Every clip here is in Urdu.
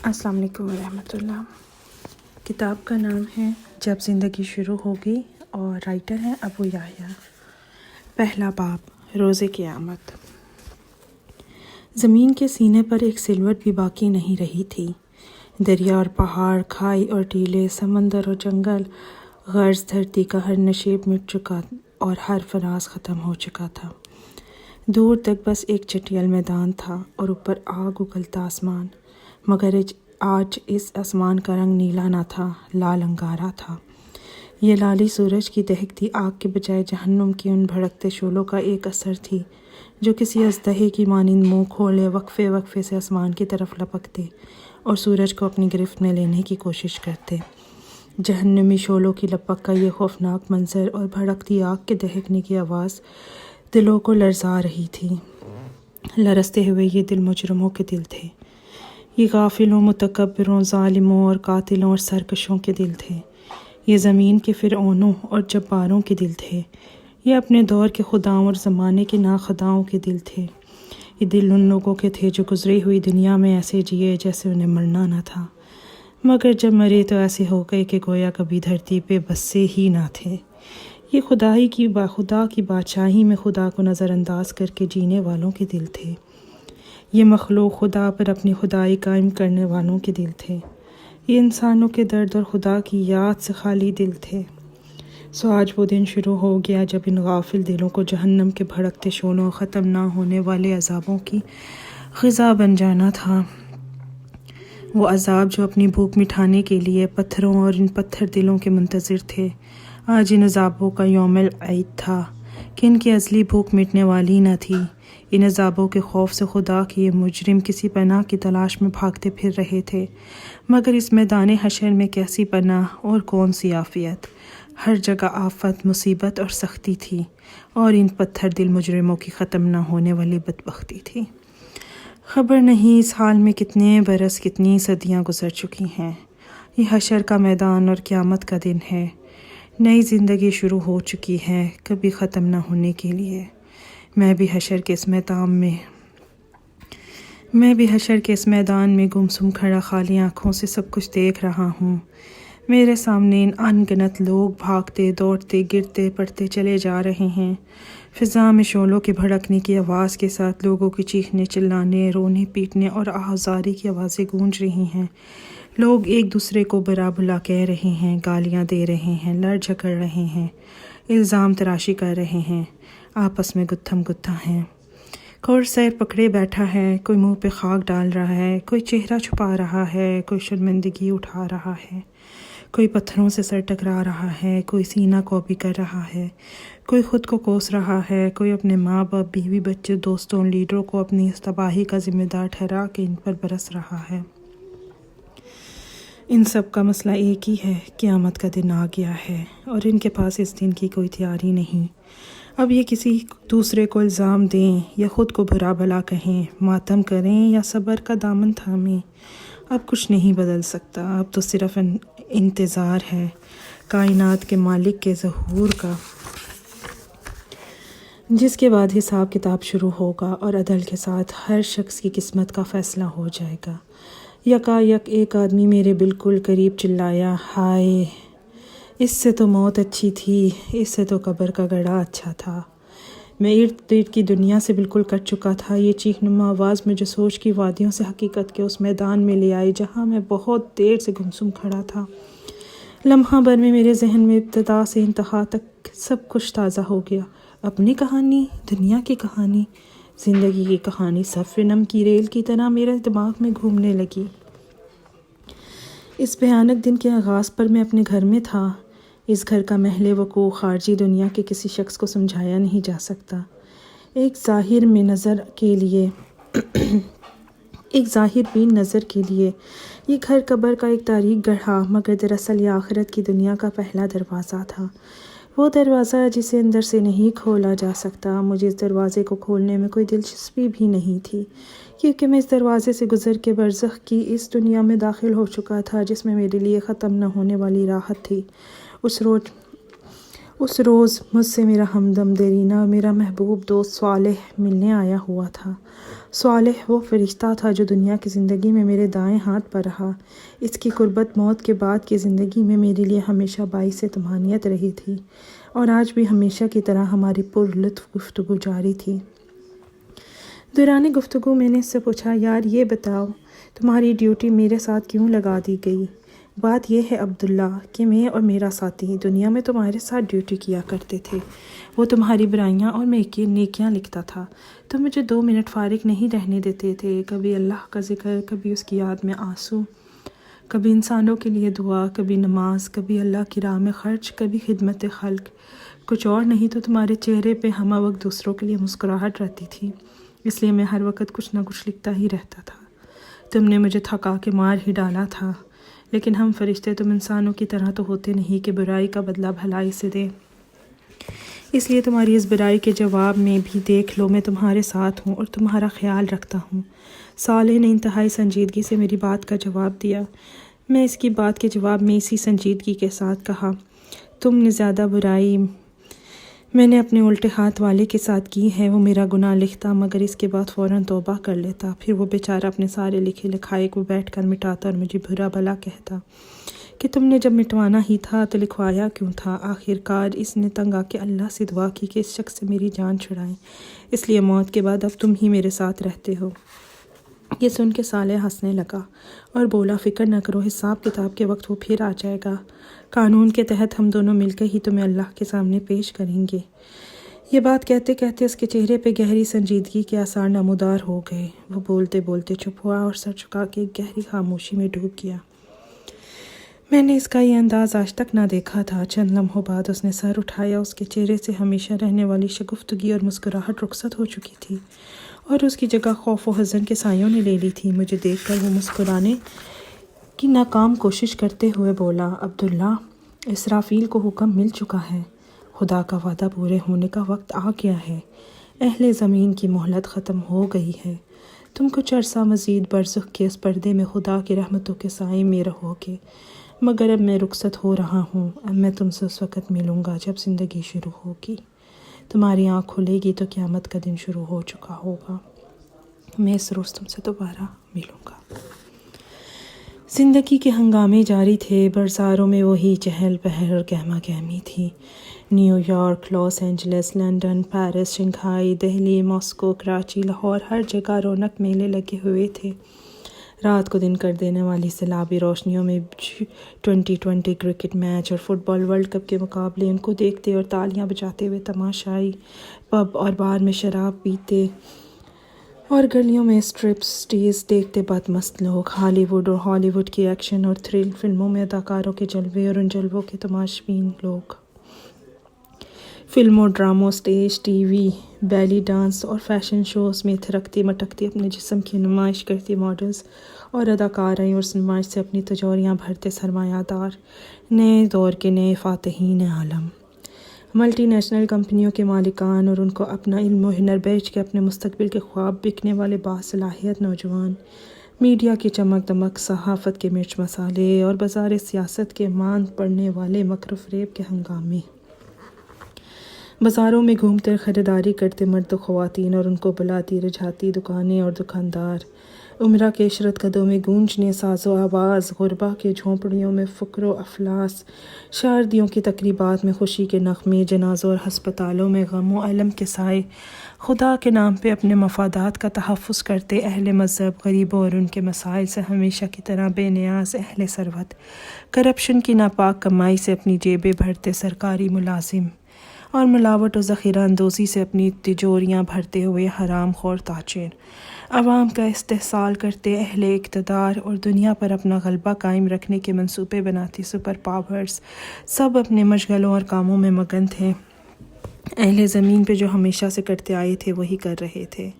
السلام علیکم ورحمۃ اللہ۔ کتاب کا نام ہے جب زندگی شروع ہوگی اور رائٹر ہیں ابو یحییٰ۔ پہلا باب، روز قیامت۔ زمین کے سینے پر ایک سلوٹ بھی باقی نہیں رہی تھی۔ دریا اور پہاڑ، کھائی اور ٹیلے، سمندر اور جنگل، غرض دھرتی کا ہر نشیب مٹ چکا اور ہر فراز ختم ہو چکا تھا۔ دور تک بس ایک چٹیل میدان تھا اور اوپر آگ اگلتا آسمان، مگر آج اس آسمان کا رنگ نیلا نہ تھا، لال انگارا تھا۔ یہ لالی سورج کی دہکتی آگ کے بجائے جہنم کی ان بھڑکتے شعلوں کا ایک اثر تھی جو کسی اژدہے کی مانند منہ کھولے وقفے وقفے سے آسمان کی طرف لپکتے اور سورج کو اپنی گرفت میں لینے کی کوشش کرتے۔ جہنمی شعلوں کی لپک کا یہ خوفناک منظر اور بھڑکتی آگ کے دہکنے کی آواز دلوں کو لرزا رہی تھی۔ لرزتے ہوئے یہ دل مجرموں کے دل تھے، یہ غافلوں، متکبروں، ظالموں اور قاتلوں اور سرکشوں کے دل تھے۔ یہ زمین کے فرعونوں اور جباروں کے دل تھے، یہ اپنے دور کے خداؤں اور زمانے کے ناخداؤں کے دل تھے۔ یہ دل ان لوگوں کے تھے جو گزری ہوئی دنیا میں ایسے جیے جیسے انہیں مرنا نہ تھا، مگر جب مرے تو ایسے ہو گئے کہ گویا کبھی دھرتی پہ بسے ہی نہ تھے۔ یہ خدا کی بادشاہی میں خدا کو نظر انداز کر کے جینے والوں کے دل تھے۔ یہ مخلوق خدا پر اپنی خدائی قائم کرنے والوں کے دل تھے۔ یہ انسانوں کے درد اور خدا کی یاد سے خالی دل تھے۔ سو آج وہ دن شروع ہو گیا جب ان غافل دلوں کو جہنم کے بھڑکتے شعلوں، ختم نہ ہونے والے عذابوں کی غذا بن جانا تھا۔ وہ عذاب جو اپنی بھوک مٹھانے کے لیے پتھروں اور ان پتھر دلوں کے منتظر تھے، آج ان عذابوں کا یوم العید تھا کہ ان کی ازلی بھوک مٹنے والی نہ تھی۔ ان عذابوں کے خوف سے خدا کے یہ مجرم کسی پناہ کی تلاش میں بھاگتے پھر رہے تھے، مگر اس میدان حشر میں کیسی پناہ اور کون سی عافیت۔ ہر جگہ آفت، مصیبت اور سختی تھی، اور ان پتھر دل مجرموں کی ختم نہ ہونے والی بدبختی تھی۔ خبر نہیں اس حال میں کتنے برس، کتنی صدیاں گزر چکی ہیں۔ یہ حشر کا میدان اور قیامت کا دن ہے۔ نئی زندگی شروع ہو چکی ہے، کبھی ختم نہ ہونے کے لیے۔ میں بھی حشر کے اس میدان میں گمسم کھڑا خالی آنکھوں سے سب کچھ دیکھ رہا ہوں۔ میرے سامنے ان گنت لوگ بھاگتے، دوڑتے، گرتے پڑتے چلے جا رہے ہیں۔ فضا میں شعلوں کے بھڑکنے کی آواز کے ساتھ لوگوں کی چیخنے، چلانے، رونے پیٹنے اور آہذاری کی آوازیں گونج رہی ہیں۔ لوگ ایک دوسرے کو برا بھلا کہہ رہے ہیں، گالیاں دے رہے ہیں، لڑ جھگڑ رہے ہیں، الزام تراشی کر رہے ہیں، آپس میں گتھم گتھا ہیں۔ کوئی سر پکڑے بیٹھا ہے، کوئی منہ پہ خاک ڈال رہا ہے، کوئی چہرہ چھپا رہا ہے، کوئی شرمندگی اٹھا رہا ہے، کوئی پتھروں سے سر ٹکرا رہا ہے، کوئی سینہ کوبی کر رہا ہے، کوئی خود کو کوس رہا ہے، کوئی اپنے ماں باپ، بیوی بچے، دوستوں، لیڈروں کو اپنی اس تباہی کا ذمہ دار ٹھہرا کے ان پر برس رہا ہے۔ ان سب کا مسئلہ ایک ہی ہے، قیامت کا دن آ گیا ہے اور ان کے پاس اس دن کی کوئی تیاری نہیں۔ اب یہ کسی دوسرے کو الزام دیں یا خود کو برا بھلا کہیں، ماتم کریں یا صبر کا دامن تھامیں، اب کچھ نہیں بدل سکتا۔ اب تو صرف انتظار ہے کائنات کے مالک کے ظہور کا، جس کے بعد حساب کتاب شروع ہوگا اور عدل کے ساتھ ہر شخص کی قسمت کا فیصلہ ہو جائے گا۔ یکا یک ایک آدمی میرے بالکل قریب چلایا، ہائے! اس سے تو موت اچھی تھی، اس سے تو قبر کا گڑھا اچھا تھا۔ میں ارد گرد کی دنیا سے بالکل کٹ چکا تھا۔ یہ چیخ نما آواز مجھے سوچ کی وادیوں سے حقیقت کے اس میدان میں لے آئی جہاں میں بہت دیر سے گمسم کھڑا تھا۔ لمحہ بھر میں میرے ذہن میں ابتدا سے انتہا تک سب کچھ تازہ ہو گیا۔ اپنی کہانی، دنیا کی کہانی، زندگی کی کہانی سفینم کی ریل کی طرح میرے دماغ میں گھومنے لگی۔ اس بھیانک دن کے آغاز پر میں اپنے گھر میں تھا۔ اس گھر کا محل وقوع خارجی دنیا کے کسی شخص کو سمجھایا نہیں جا سکتا۔ ایک ظاہر بین نظر کے لیے یہ گھر قبر کا ایک تاریک گڑھا، مگر دراصل یہ آخرت کی دنیا کا پہلا دروازہ تھا۔ وہ دروازہ جسے اندر سے نہیں کھولا جا سکتا۔ مجھے اس دروازے کو کھولنے میں کوئی دلچسپی بھی نہیں تھی، کیونکہ میں اس دروازے سے گزر کے برزخ کی اس دنیا میں داخل ہو چکا تھا جس میں میرے لیے ختم نہ ہونے والی راحت تھی۔ اس روز مجھ سے میرا ہمدم دیرینہ اور میرا محبوب دوست صالح ملنے آیا ہوا تھا۔ صالح وہ فرشتہ تھا جو دنیا کی زندگی میں میرے دائیں ہاتھ پر رہا۔ اس کی قربت موت کے بعد کی زندگی میں میرے لیے ہمیشہ باعث طمانینت رہی تھی، اور آج بھی ہمیشہ کی طرح ہماری پرلطف گفتگو جاری تھی۔ دوران گفتگو میں نے اس سے پوچھا، یار یہ بتاؤ تمہاری ڈیوٹی میرے ساتھ کیوں لگا دی گئی؟ بات یہ ہے عبداللہ کہ میں اور میرا ساتھی دنیا میں تمہارے ساتھ ڈیوٹی کیا کرتے تھے۔ وہ تمہاری برائیاں اور نیکیاں لکھتا تھا۔ تم مجھے 2 منٹ فارغ نہیں رہنے دیتے تھے۔ کبھی اللہ کا ذکر، کبھی اس کی یاد میں آنسو، کبھی انسانوں کے لیے دعا، کبھی نماز، کبھی اللہ کی راہ میں خرچ، کبھی خدمت خلق۔ کچھ اور نہیں تو تمہارے چہرے پہ ہمہ وقت دوسروں کے لیے مسکراہٹ رہتی تھی، اس لیے میں ہر وقت کچھ نہ کچھ لکھتا ہی رہتا تھا۔ تم نے مجھے تھکا کے مار ہی ڈالا تھا، لیکن ہم فرشتے تم انسانوں کی طرح تو ہوتے نہیں کہ برائی کا بدلہ بھلائی سے دیں۔ اس لیے تمہاری اس برائی کے جواب میں بھی دیکھ لو میں تمہارے ساتھ ہوں اور تمہارا خیال رکھتا ہوں۔ صالح نے انتہائی سنجیدگی سے میری بات کا جواب دیا۔ میں اس کی بات کے جواب میں اسی سنجیدگی کے ساتھ کہا، تم نے زیادہ برائی میں نے اپنے الٹے ہاتھ والے کے ساتھ کی ہے۔ وہ میرا گناہ لکھتا مگر اس کے بعد فوراً توبہ کر لیتا، پھر وہ بیچارہ اپنے سارے لکھے لکھائے کو بیٹھ کر مٹاتا اور مجھے برا بھلا کہتا کہ تم نے جب مٹوانا ہی تھا تو لکھوایا کیوں تھا؟ آخر کار اس نے تنگ آ کے اللہ سے دعا کی کہ اس شخص سے میری جان چھڑائیں، اس لیے موت کے بعد اب تم ہی میرے ساتھ رہتے ہو۔ یہ سن کے صالح ہنسنے لگا اور بولا، فکر نہ کرو، حساب کتاب کے وقت وہ پھر آ جائے گا۔ قانون کے تحت ہم دونوں مل کے ہی تمہیں اللہ کے سامنے پیش کریں گے۔ یہ بات کہتے کہتے اس کے چہرے پہ گہری سنجیدگی کے آثار نمودار ہو گئے۔ وہ بولتے بولتے چپ ہوا اور سر جھکا کے گہری خاموشی میں ڈوب گیا۔ میں نے اس کا یہ انداز آج تک نہ دیکھا تھا۔ چند لمحوں بعد اس نے سر اٹھایا، اس کے چہرے سے ہمیشہ رہنے والی شگفتگی اور مسکراہٹ رخصت ہو چکی تھی اور اس کی جگہ خوف و حزن کے سایوں نے لے لی تھی۔ مجھے دیکھ کر وہ مسکرانے کی ناکام کوشش کرتے ہوئے بولا، عبداللہ، اسرافیل کو حکم مل چکا ہے، خدا کا وعدہ پورے ہونے کا وقت آ گیا ہے، اہل زمین کی مہلت ختم ہو گئی ہے، تم کچھ عرصہ مزید برزخ کے اس پردے میں خدا کی رحمتوں کے سائے میں رہو گے، مگر اب میں رخصت ہو رہا ہوں۔ اب میں تم سے اس وقت ملوں گا جب زندگی شروع ہوگی۔ تمہاری آنکھ کھلے گی تو قیامت کا دن شروع ہو چکا ہوگا۔ میں اس روز تم سے دوبارہ ملوں گا۔ زندگی کے ہنگامے جاری تھے، بازاروں میں وہی چہل پہل اور گہما گہمی تھی۔ New York, Los Angeles, London, Paris, Shanghai, Delhi, Moscow, Karachi, Lahore, ہر جگہ رونق میلے لگے ہوئے تھے۔ رات کو دن کر دینے والی سیلابی روشنیوں میں 2020 کرکٹ میچ اور فٹ بال ورلڈ کپ کے مقابلے، ان کو دیکھتے اور تالیاں بجاتے ہوئے تماشائی، پب اور بار میں شراب پیتے اور گلیوں میں اسٹرپٹیز دیکھتے بدمست لوگ، ہالی ووڈ اور ہالی ووڈ کی ایکشن اور تھرل فلموں میں اداکاروں کے جلوے اور ان جلووں کے تماشبین لوگ، فلموں، ڈراموں، stage, T V, belly dance اور فیشن شوز میں تھرکتی مٹکتی اپنے جسم کی نمائش کرتی ماڈلز اور اداکارائیں، اور اس نمائش سے اپنی تجوریاں بھرتے سرمایہ دار، نئے دور کے نئے فاتحین عالم، ملٹی نیشنل کمپنیوں کے مالکان اور ان کو اپنا علم و ہنر بیچ کے اپنے مستقبل کے خواب بکنے والے باصلاحیت نوجوان، میڈیا کی چمک دمک، صحافت کے مرچ مسالے اور بازار سیاست کے ماند پڑنے والے مکر و فریب کے ہنگامے، بازاروں میں گھومتے خریداری کرتے مرد و خواتین اور ان کو بلاتی رجھاتی دکانیں اور دکاندار، عمرہ کے عشرت قدوں میں گونجنے ساز و آواز، غربا کے جھونپڑیوں میں فقر و افلاس، شادیوں کی تقریبات میں خوشی کے نغمے، جنازوں اور ہسپتالوں میں غم و الم کے سائے، خدا کے نام پہ اپنے مفادات کا تحفظ کرتے اہل مذہب، غریبوں اور ان کے مسائل سے ہمیشہ کی طرح بے نیاز اہل ثروت، کرپشن کی ناپاک کمائی سے اپنی جیبیں بھرتے سرکاری ملازم، اور ملاوٹ و ذخیرہ اندوزی سے اپنی تجوریاں بھرتے ہوئے حرام خور تاجر، عوام کا استحصال کرتے اہل اقتدار اور دنیا پر اپنا غلبہ قائم رکھنے کے منصوبے بناتی سپر پاورز، سب اپنے مشغلوں اور کاموں میں مگن تھے۔ اہل زمین پہ جو ہمیشہ سے کرتے آئے تھے وہی کر رہے تھے۔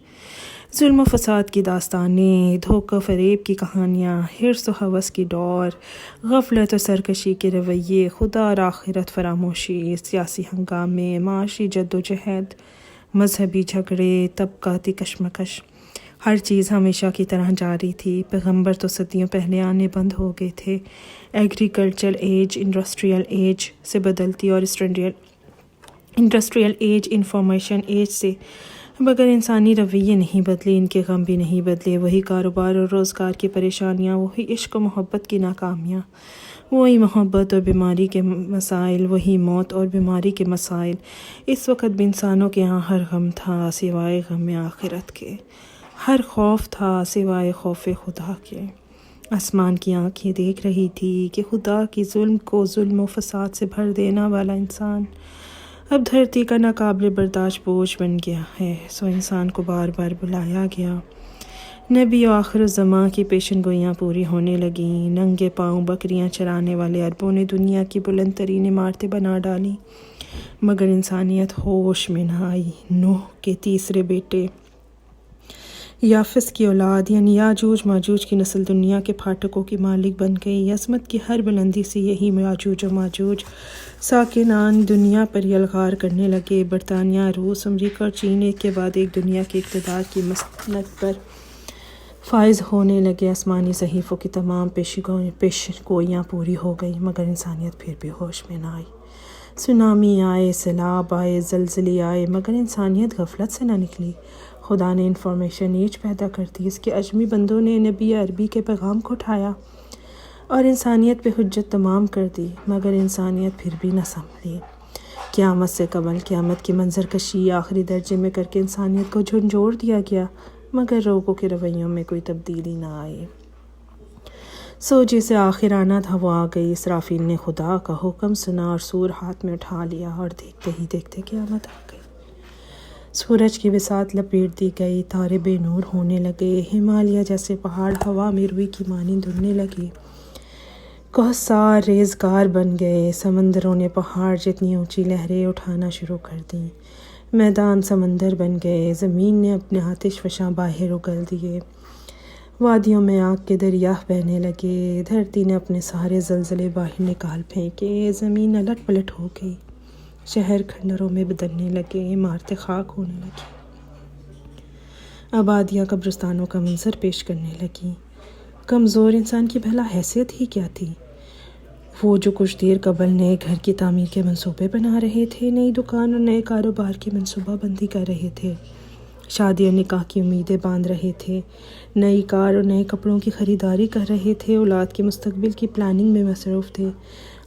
ظلم و فساد کی داستانیں، دھوکہ فریب کی کہانیاں، حرص و ہوس کی ڈور، غفلت و سرکشی کے رویے، خدا اور آخرت فراموشی، سیاسی ہنگامے، معاشی جد و جہد، مذہبی جھگڑے، طبقاتی کشمکش، ہر چیز ہمیشہ کی طرح جاری تھی۔ پیغمبر تو صدیوں پہلے آنے بند ہو گئے تھے۔ ایگریکلچرل ایج انڈسٹریل ایج سے بدلتی اور انڈسٹریل ایج، انفارمیشن ایج سے مگر انسانی رویے نہیں بدلے، ان کے غم بھی نہیں بدلے، وہی کاروبار اور روزگار کی پریشانیاں، وہی عشق و محبت کی ناکامیاں، وہی محبت اور بیماری کے مسائل، وہی موت اور بیماری کے مسائل۔ اس وقت بھی انسانوں کے ہاں ہر غم تھا سوائے غم آخرت کے، ہر خوف تھا سوائے خوف خدا کے۔ آسمان کی آنکھیں دیکھ رہی تھی کہ خدا کی ظلم کو ظلم و فساد سے بھر دینا والا انسان اب دھرتی کا ناقابل برداشت بوجھ بن گیا ہے، سو انسان کو بار بار بلایا گیا۔ نبی و آخر الزماں کی پیشن گوئیاں پوری ہونے لگیں، ننگے پاؤں بکریاں چرانے والے عربوں نے دنیا کی بلند ترین عمارتیں بنا ڈالیں، مگر انسانیت ہوش میں نہ آئی۔ نوح کے تیسرے بیٹے یافس کی اولاد یعنی یاجوج ماجوج کی نسل دنیا کے پھاٹکوں کی مالک بن گئی۔ عظمت کی ہر بلندی سے یہی یاجوج و ماجوج ساکنان دنیا پر یلغار کرنے لگے۔ برطانیہ، روس، امریکہ اور چین ایک کے بعد ایک دنیا کے اقتدار کی مسند پر فائز ہونے لگے۔ آسمانی صحیفوں کی تمام پیشگوئیاں پوری ہو گئیں، مگر انسانیت پھر بھی ہوش میں نہ آئی۔ سونامی آئے، سیلاب آئے، زلزلے آئے، مگر انسانیت غفلت سے نہ نکلی۔ خدا نے انفارمیشن ایج پیدا کر دی، اس کے اجمی بندوں نے نبی عربی کے پیغام کو اٹھایا اور انسانیت پہ حجت تمام کر دی، مگر انسانیت پھر بھی نہ سنبھلی۔ قیامت سے قبل قیامت کی منظر کشی آخری درجے میں کر کے انسانیت کو جھنجھوڑ دیا گیا، مگر لوگوں کے رویوں میں کوئی تبدیلی نہ آئی۔ سو جسے آخر آنا تھا وہ آ گئی۔ اسرافیل نے خدا کا حکم سنا اور سور ہاتھ میں اٹھا لیا، اور دیکھتے ہی دیکھتے قیامت آ گئی۔ سورج کی بساط لپیٹ دی گئی، تارے بے نور ہونے لگے، ہمالیہ جیسے پہاڑ ہوا میں روئی کی مانند اڑنے لگے، کوہسار ریزگار بن گئے، سمندروں نے پہاڑ جتنی اونچی لہریں اٹھانا شروع کر دیں، میدان سمندر بن گئے، زمین نے اپنے آتش فشاں باہر اگل دیے، وادیوں میں آگ کے دریا بہنے لگے، دھرتی نے اپنے سارے زلزلے باہر نکال پھینکے، زمین الٹ پلٹ ہو گئی، شہر کھنڈروں میں بدلنے لگے، عمارتیں خاک ہونے لگیں، آبادیاں قبرستانوں کا منظر پیش کرنے لگیں۔ کمزور انسان کی بھلا حیثیت ہی کیا تھی؟ وہ جو کچھ دیر قبل نئے گھر کی تعمیر کے منصوبے بنا رہے تھے، نئی دکان اور نئے کاروبار کی منصوبہ بندی کر رہے تھے، شادی اور نکاح کی امیدیں باندھ رہے تھے، نئی کار اور نئے کپڑوں کی خریداری کر رہے تھے، اولاد کے مستقبل کی پلاننگ میں مصروف تھے،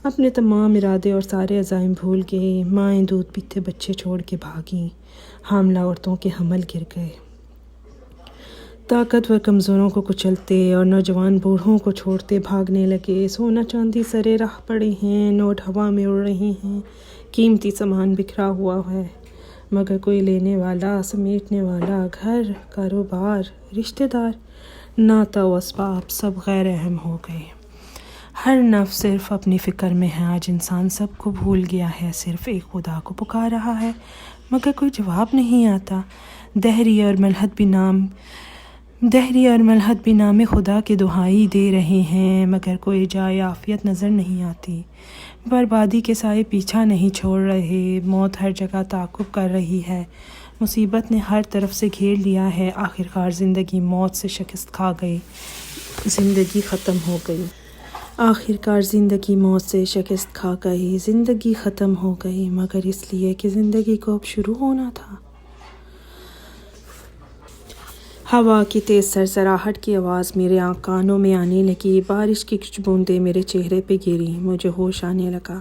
اپنے تمام ارادے اور سارے عزائم بھول گئے، مائیں دودھ پیتے بچے چھوڑ کے بھاگیں، حاملہ عورتوں کے حمل گر گئے، طاقتور کمزوروں کو کچلتے اور نوجوان بوڑھوں کو چھوڑتے بھاگنے لگے، سونا چاندی سرے راہ پڑے ہیں، نوٹ ہوا میں اڑ رہے ہیں، قیمتی سامان بکھرا ہوا ہے، مگر کوئی لینے والا، سمیٹنے والا، گھر، کاروبار، رشتہ دار، ناتا و اسباب سب غیر اہم ہو گئے۔ ہر نفس صرف اپنی فکر میں ہے، آج انسان سب کو بھول گیا ہے، صرف ایک خدا کو پکار رہا ہے، مگر کوئی جواب نہیں آتا۔ دہری اور ملحد بھی نام خدا کی دہائی دے رہے ہیں، مگر کوئی جائے عافیت نظر نہیں آتی، بربادی کے سائے پیچھا نہیں چھوڑ رہے، موت ہر جگہ تعاقب کر رہی ہے، مصیبت نے ہر طرف سے گھیر لیا ہے، آخرکار زندگی موت سے شکست کھا گئی، زندگی ختم ہو گئی، آخرکار زندگی موت سے شکست کھا گئی، زندگی ختم ہو گئی، مگر اس لیے کہ زندگی کو اب شروع ہونا تھا۔ ہوا کی تیز سرسراہٹ کی آواز میرے کانوں میں آنے لگی، بارش کی کچھ بوندیں میرے چہرے پہ گری، مجھے ہوش آنے لگا،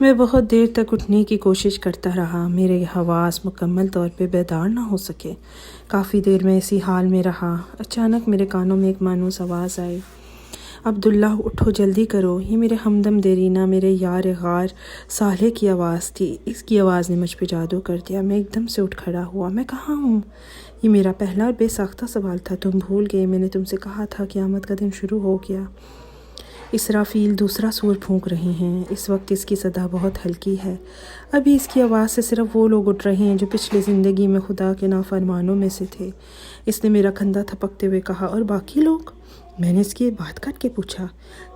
میں بہت دیر تک اٹھنے کی کوشش کرتا رہا، میرے حواس مکمل طور پہ بیدار نہ ہو سکے، کافی دیر میں اسی حال میں رہا، اچانک میرے کانوں میں ایک مانوس آواز آئی، عبداللہ اٹھو جلدی کرو، یہ میرے ہمدم دیرینہ، میرے یار غار صالح کی آواز تھی، اس کی آواز نے مجھ پہ جادو کر دیا، میں ایک دم سے اٹھ کھڑا ہوا، میں کہاں ہوں؟ یہ میرا پہلا اور بے ساختہ سوال تھا، تم بھول گئے، میں نے تم سے کہا تھا قیامت کا دن شروع ہو گیا، اسرافیل دوسرا سور پھونک رہے ہیں، اس وقت اس کی صدا بہت ہلکی ہے، ابھی اس کی آواز سے صرف وہ لوگ اٹھ رہے ہیں جو پچھلی زندگی میں خدا کے نافرمانوں میں سے تھے، اس نے میرا کندھا تھپکتے ہوئے کہا، اور باقی لوگ؟ میں نے اس کی بات کاٹ کے پوچھا،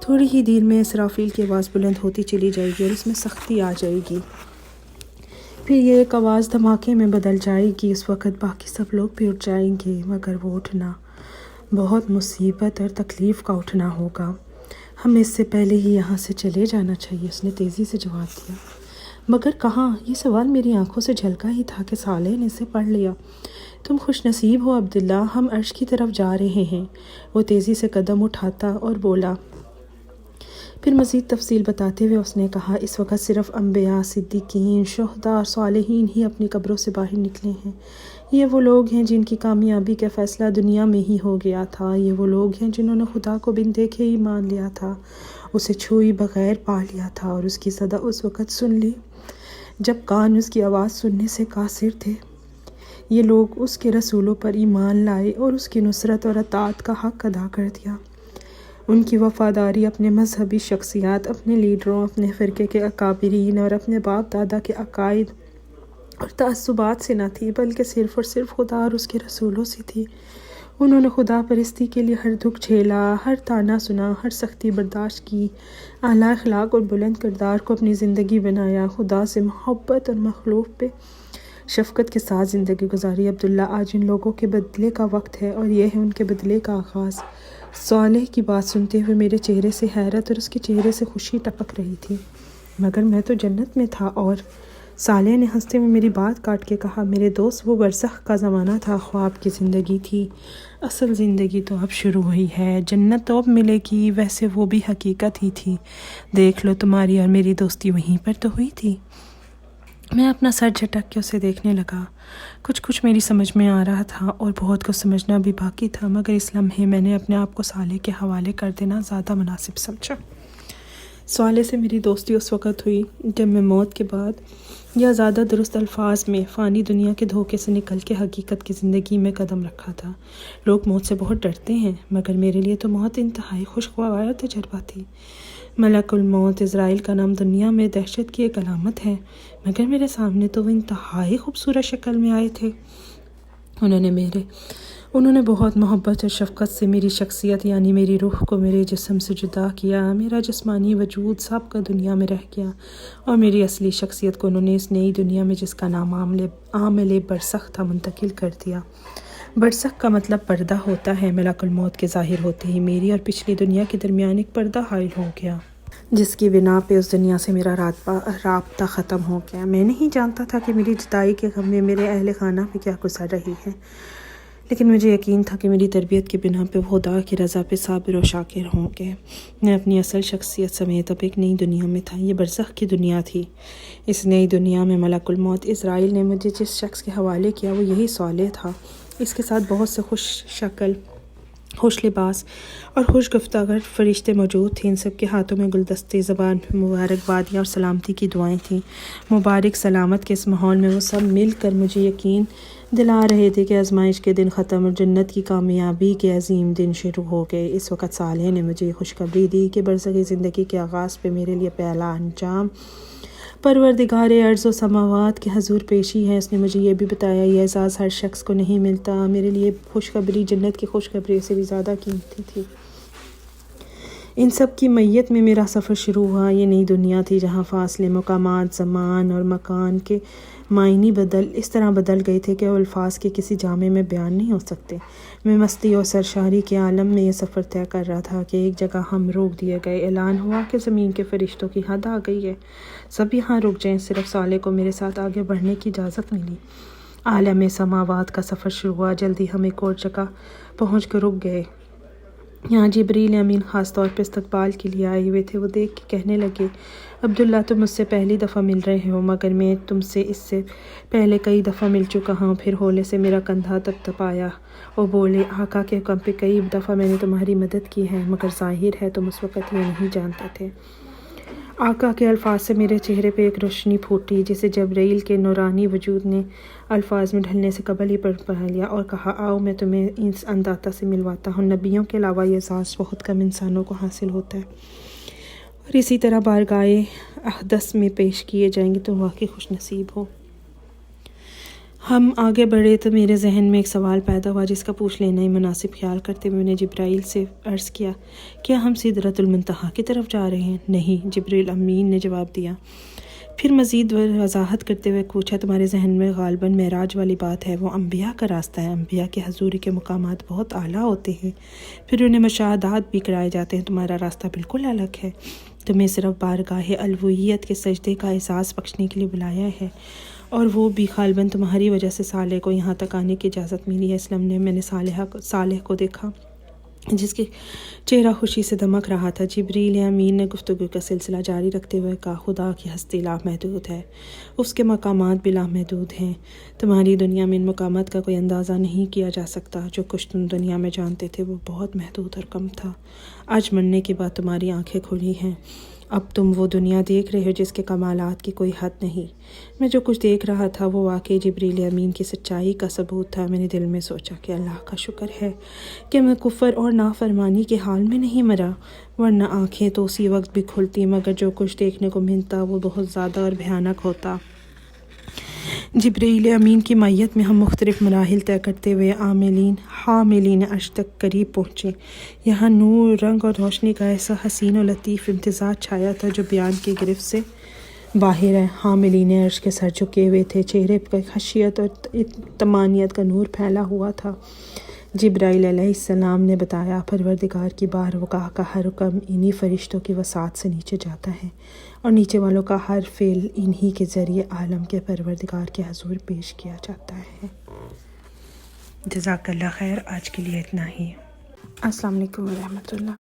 تھوڑی ہی دیر میں اسرافیل کی آواز بلند ہوتی چلی جائے گی اور اس میں سختی آ جائے گی، پھر یہ ایک آواز دھماکے میں بدل جائے گی، اس وقت باقی سب لوگ بھی اٹھ جائیں گے، مگر وہ اٹھنا بہت مصیبت اور تکلیف کا اٹھنا ہوگا، ہمیں اس سے پہلے ہی یہاں سے چلے جانا چاہیے، اس نے تیزی سے جواب دیا، مگر کہاں؟ یہ سوال میری آنکھوں سے جھلکا ہی تھا کہ صالح نے اسے پڑھ لیا۔ تم خوش نصیب ہو عبداللہ، ہم عرش کی طرف جا رہے ہیں۔ وہ تیزی سے قدم اٹھاتا اور بولا۔ پھر مزید تفصیل بتاتے ہوئے اس نے کہا، اس وقت صرف انبیاء، صدیقین، شہداء اور صالحین ہی اپنی قبروں سے باہر نکلے ہیں۔ یہ وہ لوگ ہیں جن کی کامیابی کا فیصلہ دنیا میں ہی ہو گیا تھا۔ یہ وہ لوگ ہیں جنہوں نے خدا کو بن دیکھے ہی مان لیا تھا، اسے چھوئی بغیر پا لیا تھا اور اس کی صدا اس وقت سن لی جب کان اس کی آواز سننے سے قاصر تھے۔ یہ لوگ اس کے رسولوں پر ایمان لائے اور اس کی نصرت اور اطاعت کا حق ادا کر دیا۔ ان کی وفاداری اپنے مذہبی شخصیات، اپنے لیڈروں، اپنے فرقے کے اکابرین اور اپنے باپ دادا کے عقائد اور تعصبات سے نہ تھی، بلکہ صرف اور صرف خدا اور اس کے رسولوں سے تھی۔ انہوں نے خدا پرستی کے لیے ہر دکھ جھیلا، ہر طعنہ سنا، ہر سختی برداشت کی، اعلیٰ اخلاق اور بلند کردار کو اپنی زندگی بنایا، خدا سے محبت اور مخلوق پہ شفقت کے ساتھ زندگی گزاری۔ عبداللہ، آج ان لوگوں کے بدلے کا وقت ہے اور یہ ہے ان کے بدلے کا آغاز۔ صالح کی بات سنتے ہوئے میرے چہرے سے حیرت اور اس کے چہرے سے خوشی ٹپک رہی تھی۔ مگر میں تو جنت میں تھا۔ اور صالح نے ہنستے ہوئے میری بات کاٹ کے کہا، میرے دوست، وہ برزخ کا زمانہ تھا، خواب کی زندگی تھی، اصل زندگی تو اب شروع ہوئی ہے۔ جنت تو اب ملے گی، ویسے وہ بھی حقیقت ہی تھی۔ دیکھ لو، تمہاری اور میری دوستی وہیں پر تو ہوئی تھی۔ میں اپنا سر جھٹک کے اسے دیکھنے لگا۔ کچھ میری سمجھ میں آ رہا تھا اور بہت کچھ سمجھنا بھی باقی تھا، مگر اس لمحے میں نے اپنے آپ کو صالح کے حوالے کر دینا زیادہ مناسب سمجھا۔ صالح سے میری دوستی اس وقت ہوئی جب میں موت کے بعد، یا زیادہ درست الفاظ میں فانی دنیا کے دھوکے سے نکل کے حقیقت کی زندگی میں قدم رکھا تھا۔ لوگ موت سے بہت ڈرتے ہیں، مگر میرے لیے تو موت انتہائی خوشگوار تجربہ تھی۔ ملک الموت عزرائیل کا نام دنیا میں دہشت کی ایک علامت ہے، مگر میرے سامنے تو وہ انتہائی خوبصورت شکل میں آئے تھے۔ انہوں نے بہت محبت اور شفقت سے میری شخصیت یعنی میری روح کو میرے جسم سے جدا کیا۔ میرا جسمانی وجود سب کا دنیا میں رہ گیا اور میری اصلی شخصیت کو انہوں نے اس نئی دنیا میں، جس کا نام عامل برزخ تھا، منتقل کر دیا۔ برزخ کا مطلب پردہ ہوتا ہے۔ ملک الموت کے ظاہر ہوتے ہی میری اور پچھلی دنیا کے درمیان ایک پردہ حائل ہو گیا، جس کی بنا پہ اس دنیا سے میرا رابطہ ختم ہو گیا۔ میں نہیں جانتا تھا کہ میری جدائی کے غم میں میرے اہل خانہ پہ کیا گزر رہی ہے، لیکن مجھے یقین تھا کہ میری تربیت کی بنا پہ وہ خدا کی رضا پہ صابر و شاکر ہوں گے۔ میں اپنی اصل شخصیت سمیت اب ایک نئی دنیا میں تھا۔ یہ برزخ کی دنیا تھی۔ اس نئی دنیا میں ملک الموت عزرائیل نے مجھے جس شخص کے حوالے کیا وہ یہی صالح تھا۔ اس کے ساتھ بہت سے خوش شکل، خوش لباس اور خوش گفتار فرشتے موجود تھے۔ ان سب کے ہاتھوں میں گلدستے، زبان میں مبارکبادیاں اور سلامتی کی دعائیں تھیں۔ مبارک سلامت کے اس ماحول میں وہ سب مل کر مجھے یقین دلا رہے تھے کہ آزمائش کے دن ختم اور جنت کی کامیابی کے عظیم دن شروع ہو گئے۔ اس وقت صالح نے مجھے خوشخبری دی کہ برزخی زندگی کے آغاز پہ میرے لیے پہلا انجام پروردگار ارض و سماوات کے حضور پیشی ہے۔ اس نے مجھے یہ بھی بتایا یہ اعزاز ہر شخص کو نہیں ملتا۔ میرے لیے خوشخبری جنت کی خوشخبری سے بھی زیادہ قیمتی تھی۔ ان سب کی میت میں میرا سفر شروع ہوا۔ یہ نئی دنیا تھی جہاں فاصلے، مقامات، زمان اور مکان کے معنی اس طرح بدل گئے تھے کہ وہ الفاظ کے کسی جامع میں بیان نہیں ہو سکتے۔ میں مستی اور سرشاری کے عالم میں یہ سفر طے کر رہا تھا کہ ایک جگہ ہم روک دیے گئے۔ اعلان ہوا کہ زمین کے فرشتوں کی حد آ گئی ہے، سب یہاں رک جائیں۔ صرف صالح کو میرے ساتھ آگے بڑھنے کی اجازت ملی۔ عالم سماوات کا سفر شروع ہوا۔ جلدی ہم ایک اور جگہ پہنچ کر رک گئے۔ یہاں جبریل امین خاص طور پہ استقبال کے لیے آئے ہوئے تھے۔ وہ دیکھ کے کہنے لگے، عبداللہ، تم مجھ سے پہلی دفعہ مل رہے ہو، مگر میں تم سے اس سے پہلے کئی دفعہ مل چکا ہوں۔ پھر ہولے سے میرا کندھا تھپتھپایا اور بولے، آقا کے حکم پہ کئی دفعہ میں نے تمہاری مدد کی ہے، مگر ظاہر ہے تم اس وقت یہ نہیں جانتے تھے۔ آقا کے الفاظ سے میرے چہرے پہ ایک روشنی پھوٹی، جسے جبرائیل کے نورانی وجود نے الفاظ میں ڈھلنے سے قبل ہی پا لیا، اور کہا، آؤ میں تمہیں اس انداتا سے ملواتا ہوں۔ نبیوں کے علاوہ یہ اعزاز بہت کم انسانوں کو حاصل ہوتا ہے، اور اسی طرح بارگاہ اقدس میں پیش کیے جائیں گے۔ تم واقعی خوش نصیب ہو۔ ہم آگے بڑھے تو میرے ذہن میں ایک سوال پیدا ہوا جس کا پوچھ لینا ہی مناسب خیال کرتے ہوئے میں نے جبرائیل سے عرض کیا، کیا ہم سدرۃ المنتہا کی طرف جا رہے ہیں؟ نہیں، جبریل امین نے جواب دیا۔ پھر مزید وضاحت کرتے ہوئے پوچھا تمہارے ذہن میں غالباً معراج والی بات ہے، وہ انبیاء کا راستہ ہے، انبیاء کے حضوری کے مقامات بہت اعلیٰ ہوتے ہیں، پھر انہیں مشاہدات بھی کرائے جاتے ہیں، تمہارا راستہ بالکل الگ ہے، تمہیں صرف بارگاہ الوہیت کے سجدے کا احساس بخشنے کے لیے بلایا ہے، اور وہ بھی غالباً تمہاری وجہ سے صالح کو یہاں تک آنے کی اجازت ملی ہے۔ اسلم نے میں نے صالح کو دیکھا جس کے چہرہ خوشی سے دمک رہا تھا۔ جبریل امین نے گفتگو کا سلسلہ جاری رکھتے ہوئے کہا، خدا کی ہستی لامحدود ہے، اس کے مقامات بھی لامحدود ہیں، تمہاری دنیا میں ان مقامات کا کوئی اندازہ نہیں کیا جا سکتا، جو کچھ تم دنیا میں جانتے تھے وہ بہت محدود اور کم تھا، آج مرنے کے بعد تمہاری آنکھیں کھلی ہیں، اب تم وہ دنیا دیکھ رہے ہو جس کے کمالات کی کوئی حد نہیں۔ میں جو کچھ دیکھ رہا تھا وہ واقعی جبریل امین کی سچائی کا ثبوت تھا۔ میں نے دل میں سوچا کہ اللہ کا شکر ہے کہ میں کفر اور نافرمانی کے حال میں نہیں مرا، ورنہ آنکھیں تو اسی وقت بھی کھلتی، مگر جو کچھ دیکھنے کو ملتا وہ بہت زیادہ اور بھیانک ہوتا۔ جبریل امین کی معیت میں ہم مختلف مراحل طے کرتے ہوئے حاملین عرش تک قریب پہنچے۔ یہاں نور، رنگ اور روشنی کا ایسا حسین و لطیف امتزاج چھایا تھا جو بیان کی گرفت سے باہر ہے۔ حاملین عرش کے سر جھکے ہوئے تھے، چہرے پر خشیت اور طمانینت کا نور پھیلا ہوا تھا۔ جبرائیل علیہ السلام نے بتایا، پروردگار کی بارگاہ کا ہر حکم انہی فرشتوں کی وسعت سے نیچے جاتا ہے، اور نیچے والوں کا ہر فعل انہی کے ذریعے عالم کے پروردگار کے حضور پیش کیا جاتا ہے۔ جزاک اللہ خیر، آج کے لیے اتنا ہی۔ السلام علیکم ورحمۃ اللہ۔